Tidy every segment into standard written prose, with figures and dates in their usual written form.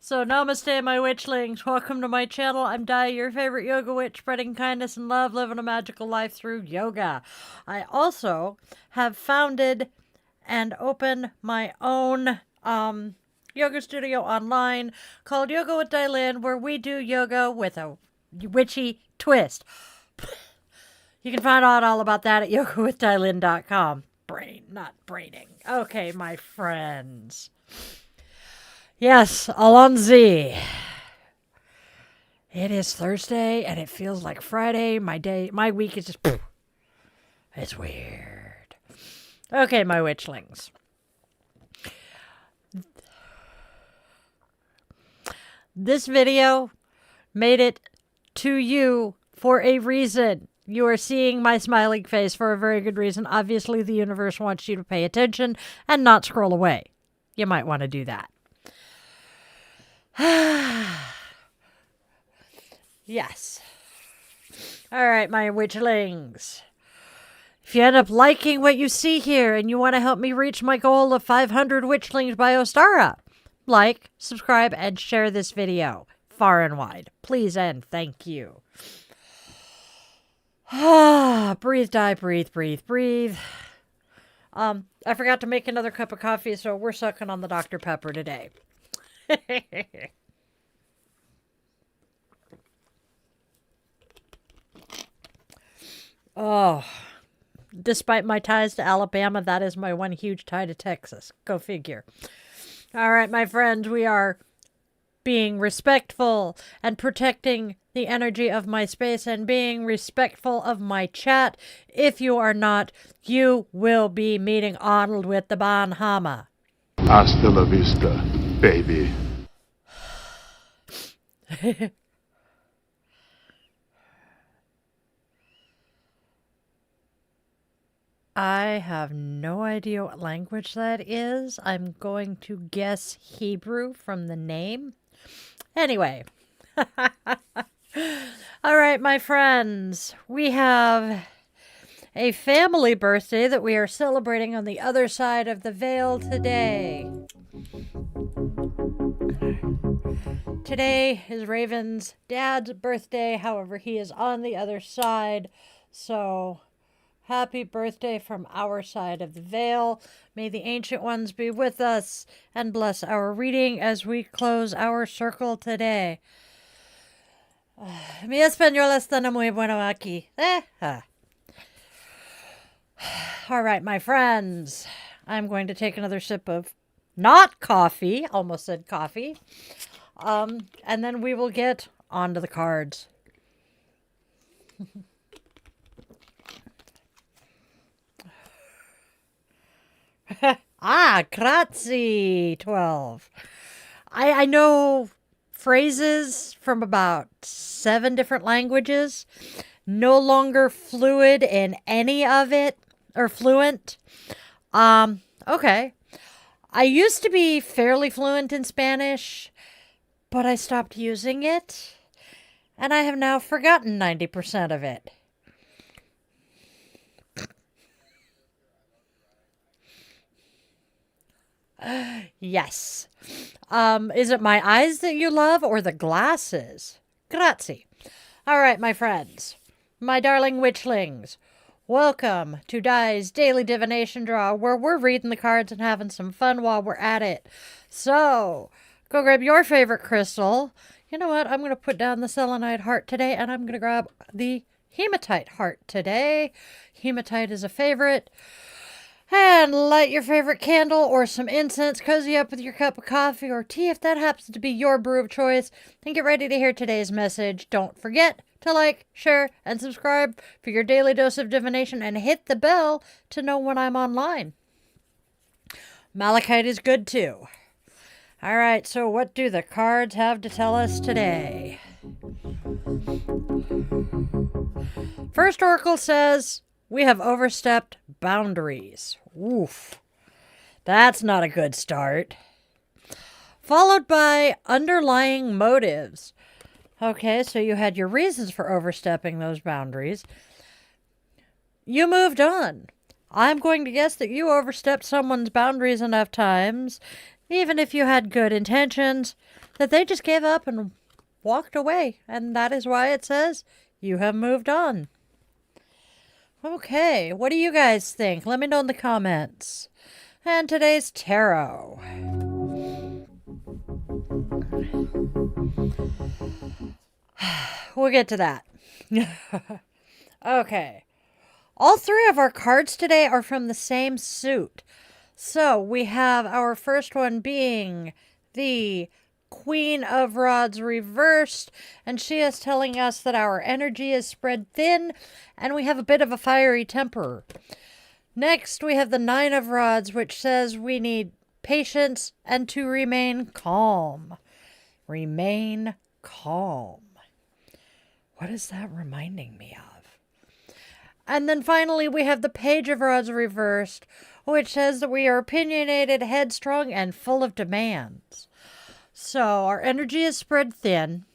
So, namaste, my witchlings. Welcome to my channel. I'm Di, your favorite yoga witch, spreading kindness and love, living a magical life through yoga. I also have founded and opened my own yoga studio online called Yoga with Dylan, where we do yoga with a witchy twist. You can find out all about that at yogawithdylin.com. Brain, not braining. Okay, my friends. Yes, Alonzi. It is Thursday and it feels like Friday. My week is just, it's weird. Okay, my witchlings. This video made it to you for a reason. You are seeing my smiling face for a very good reason. Obviously, the universe wants you to pay attention and not scroll away. You might want to do that. Yes. All right, my witchlings. If you end up liking what you see here and you want to help me reach my goal of 500 witchlings by Ostara, like, subscribe, and share this video far and wide. Please and thank you. Breathe, Di, breathe, breathe, breathe. I forgot to make another cup of coffee, so we're sucking on the Dr. Pepper today. Oh, despite my ties to Alabama, that is my one huge tie to Texas. Go figure. All right, my friends, we are being respectful and protecting the energy of my space and being respectful of my chat. If you are not, you will be meeting Arnold with the Banhama. Hasta la vista, baby. I have no idea what language that is. I'm going to guess Hebrew from the name. Anyway. All right, my friends. We have a family birthday that we are celebrating on the other side of the veil today. Today is Raven's dad's birthday. However, he is on the other side. So, happy birthday from our side of the veil. May the ancient ones be with us and bless our reading as we close our circle today. Mi español está muy bueno aquí. All right, my friends. I'm going to take another sip of not coffee. Almost said coffee. And then we will get onto the cards. Grazie, 12. I know phrases from about 7 different languages. No longer fluid in any of it, or fluent. Okay. I used to be fairly fluent in Spanish, but I stopped using it, and I have now forgotten 90% of it. Yes. Is it my eyes that you love or the glasses? Grazie. All right, my friends, my darling witchlings, welcome to Di's Daily Divination Draw, where we're reading the cards and having some fun while we're at it. So, go grab your favorite crystal. You know what? I'm going to put down the selenite heart today, and I'm going to grab the hematite heart today. Hematite is a favorite. And light your favorite candle or some incense, cozy up with your cup of coffee or tea if that happens to be your brew of choice, and get ready to hear today's message. Don't forget to like, share, and subscribe for your daily dose of divination, and hit the bell to know when I'm online. Malachite is good too. All right, so what do the cards have to tell us today? First oracle says, we have overstepped boundaries. Oof. That's not a good start. Followed by underlying motives. Okay, so you had your reasons for overstepping those boundaries. You moved on. I'm going to guess that you overstepped someone's boundaries enough times even if you had good intentions, that they just gave up and walked away. And that is why it says you have moved on. Okay, what do you guys think? Let me know in the comments. And today's tarot. We'll get to that. Okay. All three of our cards today are from the same suit. So we have our first one being the Queen of Rods reversed, and she is telling us that our energy is spread thin and we have a bit of a fiery temper. Next, we have the Nine of Rods, which says we need patience and to remain calm. Remain calm. What is that reminding me of? And then finally, we have the Page of Rods reversed, which says that we are opinionated, headstrong, and full of demands. So our energy is spread thin.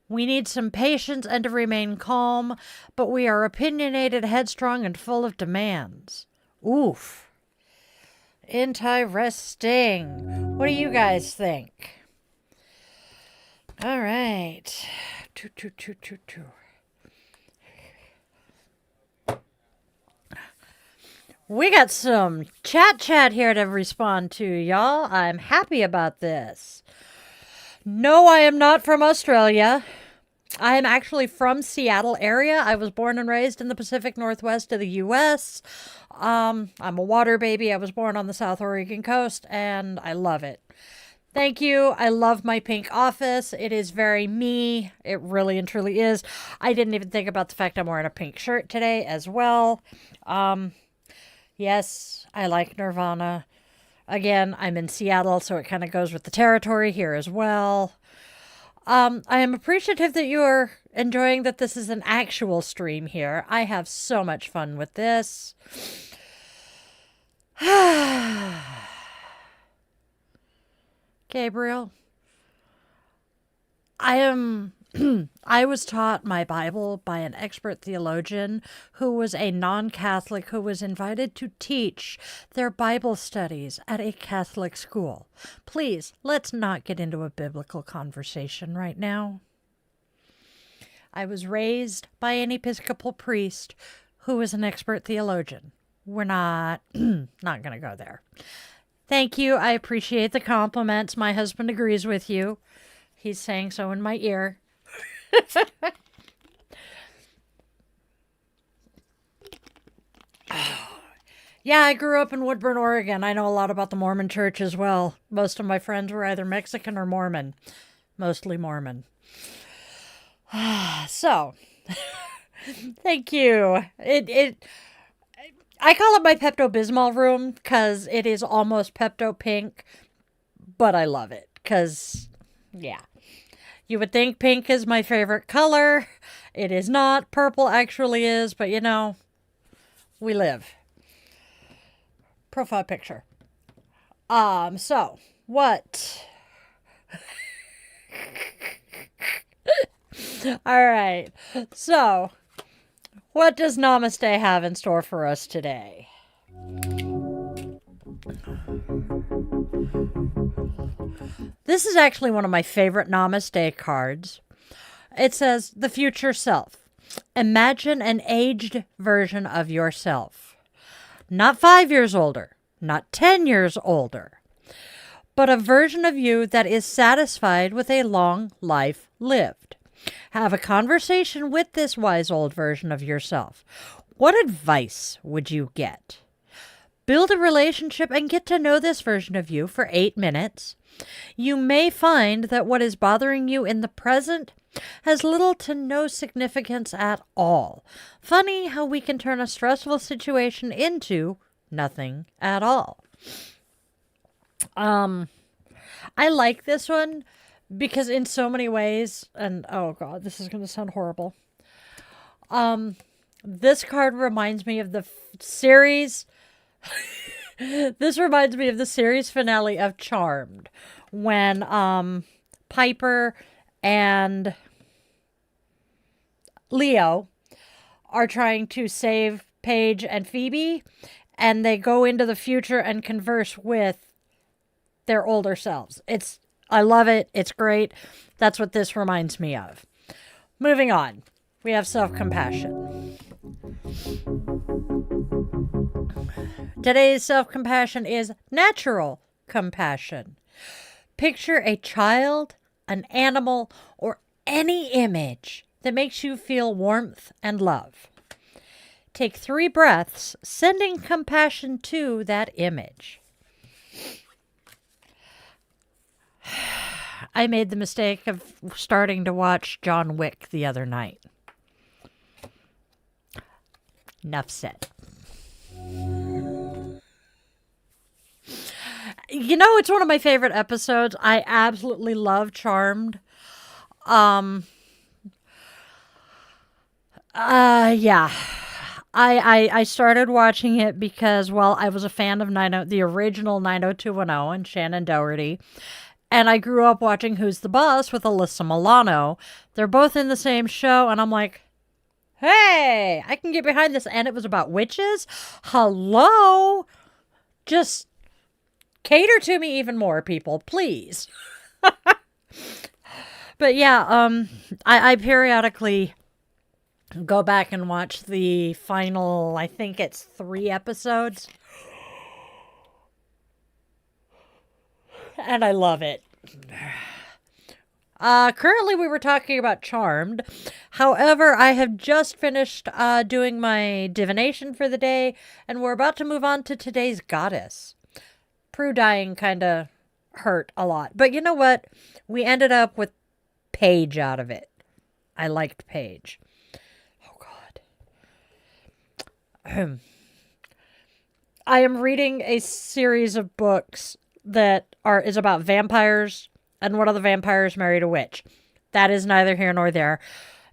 We need some patience and to remain calm, but we are opinionated, headstrong, and full of demands. Oof. Interesting. What do you guys think? All right. We got some chat here to respond to, y'all. I'm happy about this. No, I am not from Australia. I am actually from Seattle area. I was born and raised in the Pacific Northwest of the U.S. I'm a water baby. I was born on the South Oregon coast, and I love it. Thank you. I love my pink office. It is very me. It really and truly is. I didn't even think about the fact I'm wearing a pink shirt today as well. Yes, I like Nirvana. Again, I'm in Seattle, so it kind of goes with the territory here as well. I am appreciative that you are enjoying that this is an actual stream here. I have so much fun with this. Gabriel, I was taught my Bible by an expert theologian who was a non-Catholic who was invited to teach their Bible studies at a Catholic school. Please, let's not get into a biblical conversation right now. I was raised by an Episcopal priest who was an expert theologian. We're not going to go there. Thank you. I appreciate the compliments. My husband agrees with you. He's saying so in my ear. Yeah, I grew up in Woodburn, Oregon. I know a lot about the Mormon church as well. Most of my friends were either Mexican or Mormon. Mostly Mormon. So, thank you. I call it my Pepto-Bismol room because it is almost Pepto-Pink, but I love it because, yeah. You would think pink is my favorite color. It is not. Purple actually is, but you know, we live. Profile picture. So, what? All right. So, what does Namaste have in store for us today? This is actually one of my favorite Namaste cards. It says, the future self. Imagine an aged version of yourself. Not 5 years older, not 10 years older, but a version of you that is satisfied with a long life lived. Have a conversation with this wise old version of yourself. What advice would you get? Build a relationship and get to know this version of you for 8 minutes. You may find that what is bothering you in the present has little to no significance at all. Funny how we can turn a stressful situation into nothing at all. I like this one because in so many ways, and oh God, this is going to sound horrible. This card reminds me of the series. This reminds me of the series finale of Charmed when Piper and Leo are trying to save Paige and Phoebe, and they go into the future and converse with their older selves. I love it. It's great. That's what this reminds me of. Moving on. We have self-compassion. Today's self-compassion is natural compassion. Picture a child, an animal, or any image that makes you feel warmth and love. Take 3 breaths, sending compassion to that image. I made the mistake of starting to watch John Wick the other night. Enough said. You know, it's one of my favorite episodes. I absolutely love Charmed. Yeah. I started watching it because, well, I was a fan of the original 90210 and Shannon Doherty. And I grew up watching Who's the Boss with Alyssa Milano. They're both in the same show, and I'm like, hey, I can get behind this. And it was about witches. Hello? Just cater to me even more, people, please. But yeah, I periodically go back and watch the final, I think it's 3 episodes. And I love it. Currently we were talking about Charmed. However, I have just finished doing my divination for the day, and we're about to move on to today's goddess. Prue dying kind of hurt a lot. But you know what? We ended up with Paige out of it. I liked Paige. Oh, God. I am reading a series of books that is about vampires, and one of the vampires married a witch. That is neither here nor there.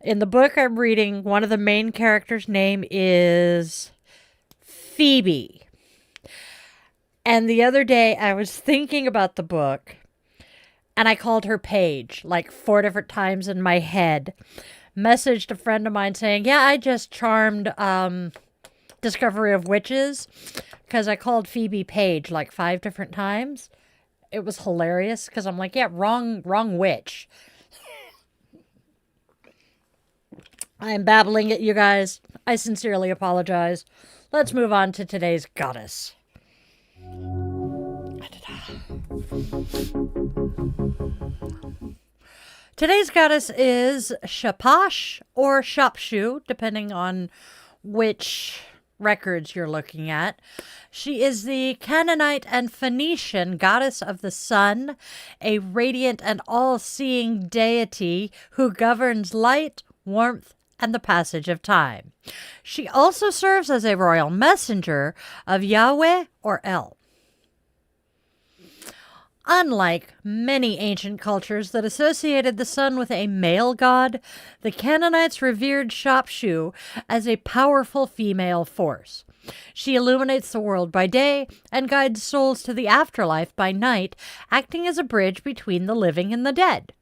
In the book I'm reading, one of the main characters' name is Phoebe. And the other day I was thinking about the book, and I called her Paige like 4 different times in my head. Messaged a friend of mine saying, yeah, I just charmed Discovery of Witches because I called Phoebe Paige like 5 different times. It was hilarious because I'm like, yeah, wrong witch. I am babbling at you guys. I sincerely apologize. Let's move on to today's goddess. Today's goddess is Shapash or Shapshu, depending on which records you're looking at. She is the Canaanite and Phoenician goddess of the sun, a radiant and all-seeing deity who governs light, warmth, and the passage of time. She also serves as a royal messenger of Yahweh or El. Unlike many ancient cultures that associated the sun with a male god, the Canaanites revered Shapshu as a powerful female force. She illuminates the world by day and guides souls to the afterlife by night, acting as a bridge between the living and the dead.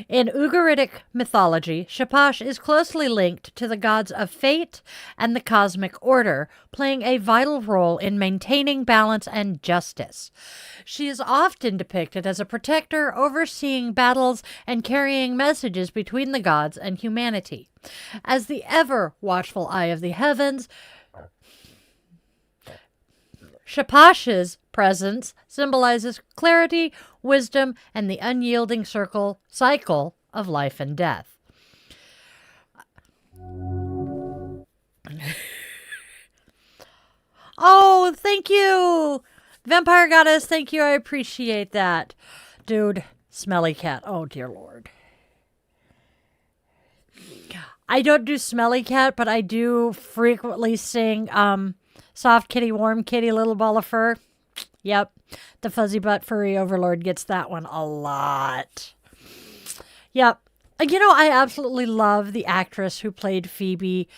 In Ugaritic mythology, Shapash is closely linked to the gods of fate and the cosmic order, playing a vital role in maintaining balance and justice. She is often depicted as a protector, overseeing battles and carrying messages between the gods and humanity. As the ever-watchful eye of the heavens, Shapash's presence symbolizes clarity, wisdom, and the unyielding cycle of life and death. Oh, thank you! Vampire Goddess, thank you. I appreciate that. Dude, smelly cat. Oh, dear Lord. I don't do smelly cat, but I do frequently sing soft kitty, warm kitty, little ball of fur. Yep. The fuzzy butt furry overlord gets that one a lot. Yep. You know, I absolutely love the actress who played Phoebe,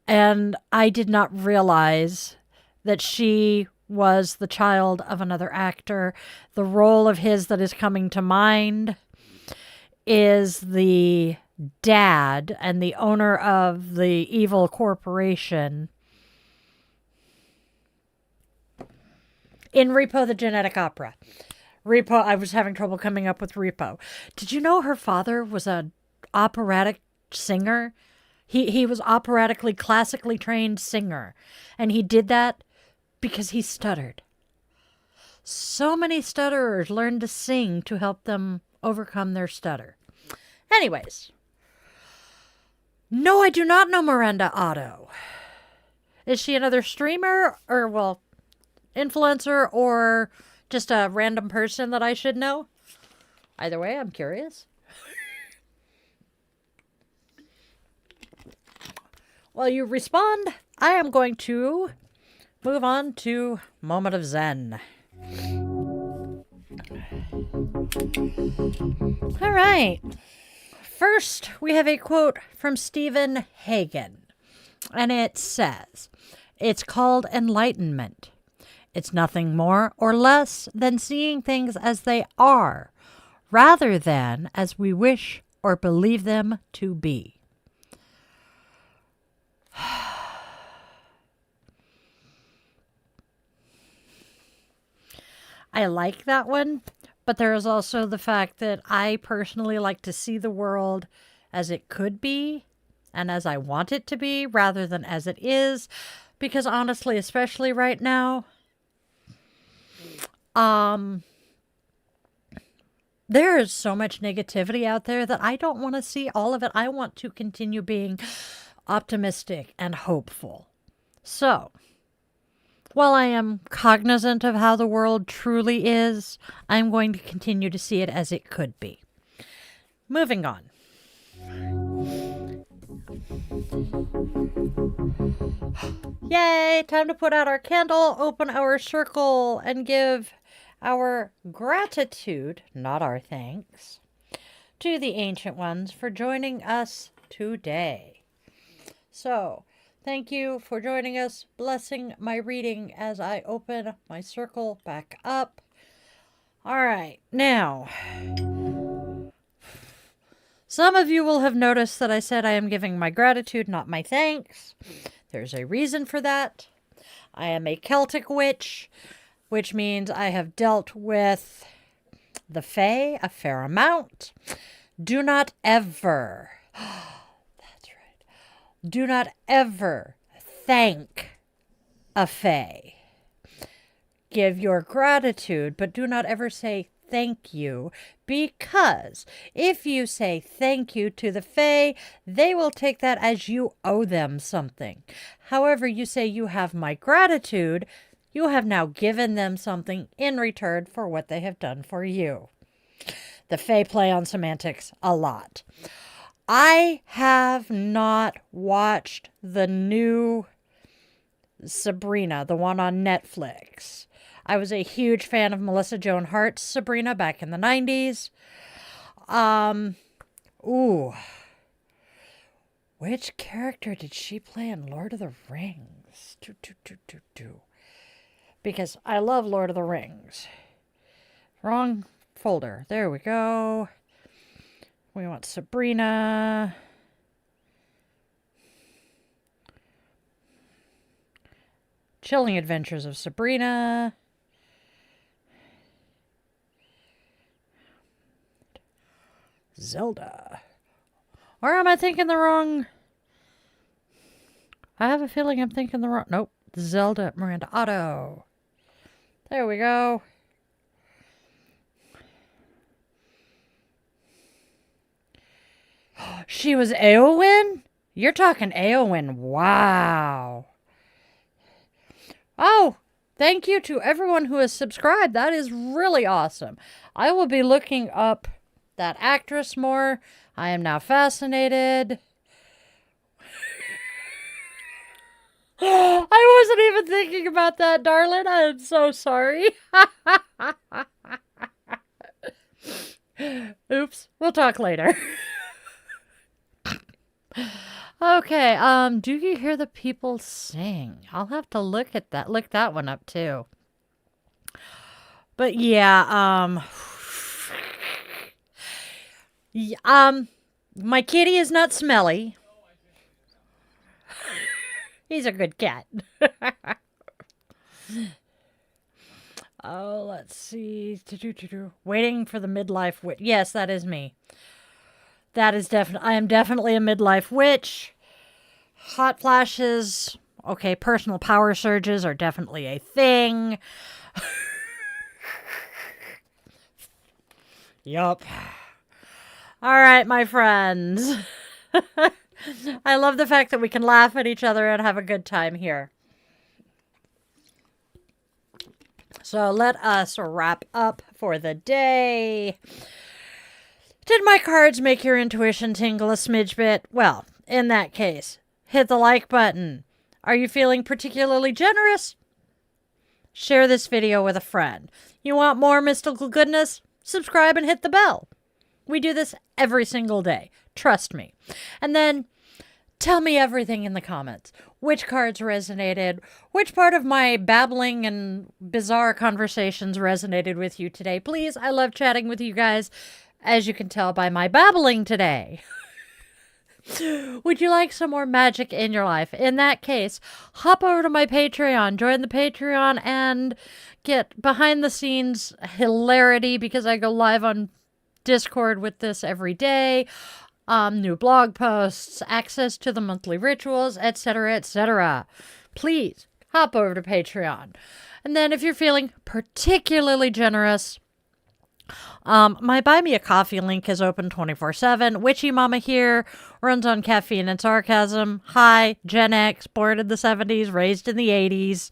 and I did not realize that she was the child of another actor. The role of his that is coming to mind is the dad and the owner of the evil corporation In Repo the Genetic Opera. Repo, I was having trouble coming up with Repo. Did you know her father was an operatic singer? He was operatically, classically trained singer. And he did that because he stuttered. So many stutterers learn to sing to help them overcome their stutter. Anyways. No, I do not know Miranda Otto. Is she another streamer or, well, influencer or just a random person that I should know? Either way, I'm curious. While you respond, I am going to move on to Moment of Zen. All right. First, we have a quote from Stephen Hagen, and it says, "It's called enlightenment. It's nothing more or less than seeing things as they are, rather than as we wish or believe them to be." I like that one, but there is also the fact that I personally like to see the world as it could be and as I want it to be rather than as it is, because honestly, especially right now, there is so much negativity out there that I don't want to see all of it. I want to continue being optimistic and hopeful. So, while I am cognizant of how the world truly is, I'm going to continue to see it as it could be. Moving on. Yay! Time to put out our candle, open our circle, and give our gratitude, not our thanks, to the Ancient Ones for joining us today. So, thank you for joining us, blessing my reading as I open my circle back up. All right, now, some of you will have noticed that I said I am giving my gratitude, not my thanks. There's a reason for that. I am a Celtic witch, which means I have dealt with the Fae a fair amount. Do not ever, that's right, do not ever thank a Fae. Give your gratitude, but do not ever say thank you, because if you say thank you to the Fae, they will take that as you owe them something. However, you say you have my gratitude, you have now given them something in return for what they have done for you. The Fae play on semantics a lot. I have not watched the new Sabrina, the one on Netflix. I was a huge fan of Melissa Joan Hart's Sabrina back in the 90s. Which character did she play in Lord of the Rings? Because I love Lord of the Rings. Wrong folder. There we go. We want Sabrina. Chilling Adventures of Sabrina. Zelda. Or am I thinking the wrong? I have a feeling I'm thinking the wrong. Nope. Zelda Miranda Otto. There we go. She was Eowyn? You're talking Eowyn. Wow. Oh, thank you to everyone who has subscribed. That is really awesome. I will be looking up that actress more. I am now fascinated. I wasn't even thinking about that, darling. I am so sorry. Oops. We'll talk later. Okay, do you hear the people sing? I'll have to look that one up too. But yeah, my kitty is not smelly. He's a good cat. Oh, let's see. Waiting for the midlife witch. Yes, that is me. That is definitely, I am definitely a midlife witch. Hot flashes. Okay, personal power surges are definitely a thing. Yup. All right, my friends. I love the fact that we can laugh at each other and have a good time here. So let us wrap up for the day. Did my cards make your intuition tingle a smidge bit? Well, in that case, hit the like button. Are you feeling particularly generous? Share this video with a friend. You want more mystical goodness? Subscribe and hit the bell. We do this every single day. Trust me. And then tell me everything in the comments. Which cards resonated? Which part of my babbling and bizarre conversations resonated with you today? Please, I love chatting with you guys, as you can tell by my babbling today. Would you like some more magic in your life? In that case, hop over to my Patreon, join the Patreon, and get behind the scenes hilarity because I go live on Discord with this every day. New blog posts, access to the monthly rituals, etc., etc. Please hop over to Patreon. And then if you're feeling particularly generous, my Buy Me a Coffee link is open 24/7. Witchy Mama here runs on caffeine and sarcasm. Hi, Gen X, born in the 70s, raised in the 80s.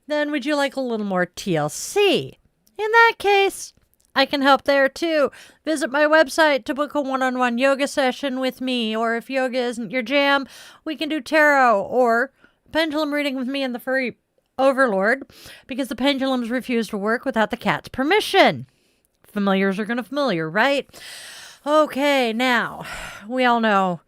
Then would you like a little more TLC? In that case, I can help there too. Visit my website to book a one-on-one yoga session with me, or if yoga isn't your jam, we can do tarot or pendulum reading with me and the furry overlord, because the pendulums refuse to work without the cat's permission. Familiars are going to familiar, right? Okay, now, we all know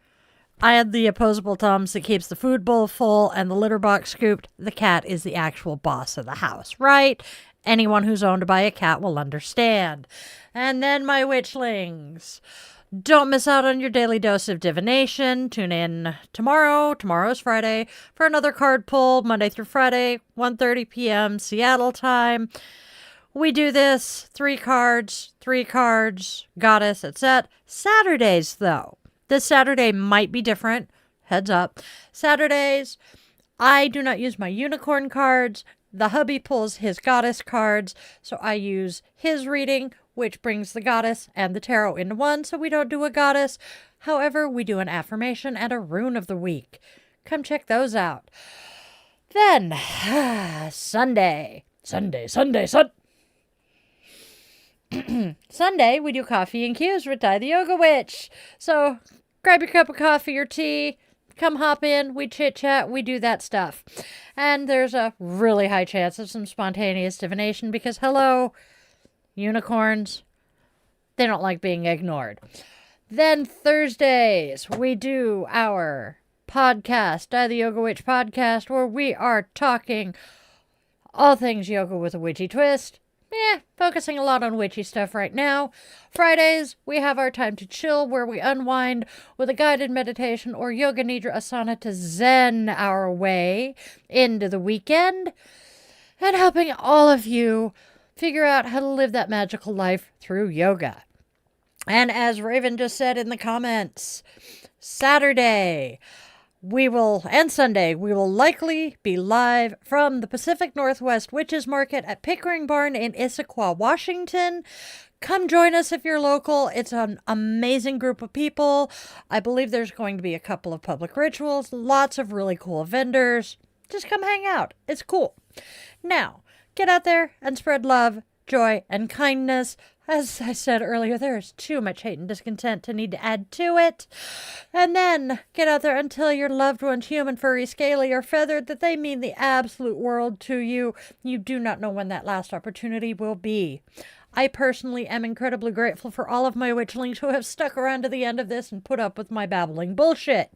I had the opposable thumbs that keeps the food bowl full and the litter box scooped. The cat is the actual boss of the house, right? Anyone who's owned by a cat will understand. And then my witchlings. Don't miss out on your daily dose of divination. Tune in tomorrow. Tomorrow's Friday for another card pull, Monday through Friday, 1:30 p.m. Seattle time. We do this 3 cards, goddess, etc. Saturdays, though. This Saturday might be different. Heads up. Saturdays, I do not use my unicorn cards. The hubby pulls his goddess cards, so I use his reading, which brings the goddess and the tarot into one, so we don't do a goddess. However, we do an affirmation and a rune of the week. Come check those out. Then, Sunday, we do coffee and cues with Di the Yoga Witch. So, grab your cup of coffee or tea. Come hop in, we chit-chat, we do that stuff. And there's a really high chance of some spontaneous divination because, hello, unicorns, they don't like being ignored. Then Thursdays, we do our podcast, Di the Yoga Witch podcast, where we are talking all things yoga with a witchy twist. Focusing a lot on witchy stuff right now. Fridays, we have our time to chill where we unwind with a guided meditation or yoga nidra asana to zen our way into the weekend and helping all of you figure out how to live that magical life through yoga. And as Raven just said in the comments, Saturday, and Sunday, we will likely be live from the Pacific Northwest Witches Market at Pickering Barn in Issaquah, Washington. Come join us if you're local. It's an amazing group of people. I believe there's going to be a couple of public rituals, lots of really cool vendors. Just come hang out. It's cool. Now, get out there and spread love, joy, and kindness. As I said earlier, there's too much hate and discontent to need to add to it. And then get out there and tell your loved ones, human, furry, scaly, or feathered, that they mean the absolute world to you. You do not know when that last opportunity will be. I personally am incredibly grateful for all of my witchlings who have stuck around to the end of this and put up with my babbling bullshit.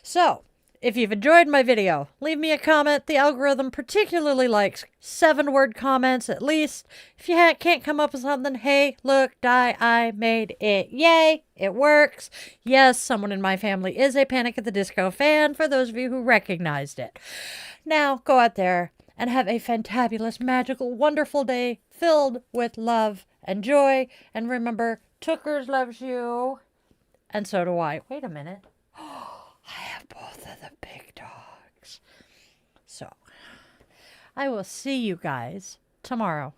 So, if you've enjoyed my video, leave me a comment. The algorithm particularly likes 7-word comments at least. If you can't come up with something, hey, look, Di, I made it. Yay, it works. Yes, someone in my family is a Panic at the Disco fan, for those of you who recognized it. Now, go out there and have a fantabulous, magical, wonderful day filled with love and joy. And remember, Tookers loves you. And so do I. Wait a minute. I have both of the big dogs. So I will see you guys tomorrow.